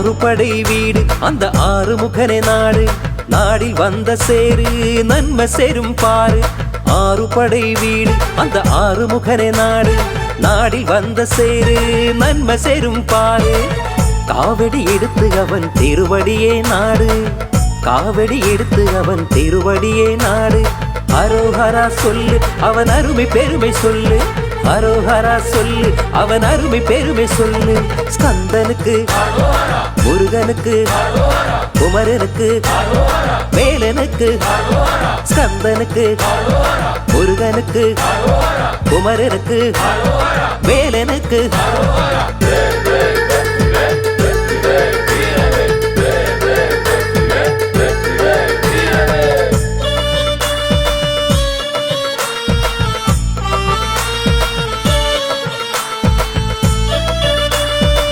ஆறு படை வீடு அந்த ஆறுமுகனே நாடு, நாடில் வந்த சேரு நன்மை சேரும் பாரு. ஆறு படை வீடு அந்த ஆறுமுகனே நாடு, நாடில் வந்த சேரு நன்மை சேரும் பாரு. காவடி எடுத்து அவன் திருவடியே நாடு, காவடி எடுத்து அவன் திருவடியே நாடு. அரோஹரா சொல்லு அவன் அருமை பெருமை சொல்லு, அரோஹரா சொல்லு அவன் அருமை பெருமை சொல்லு. ஸ்கந்தனுக்கு முருகனுக்கு குமரனுக்கு வேலனுக்கு, ஸ்கந்தனுக்கு முருகனுக்கு குமரனுக்கு வேலனுக்கு.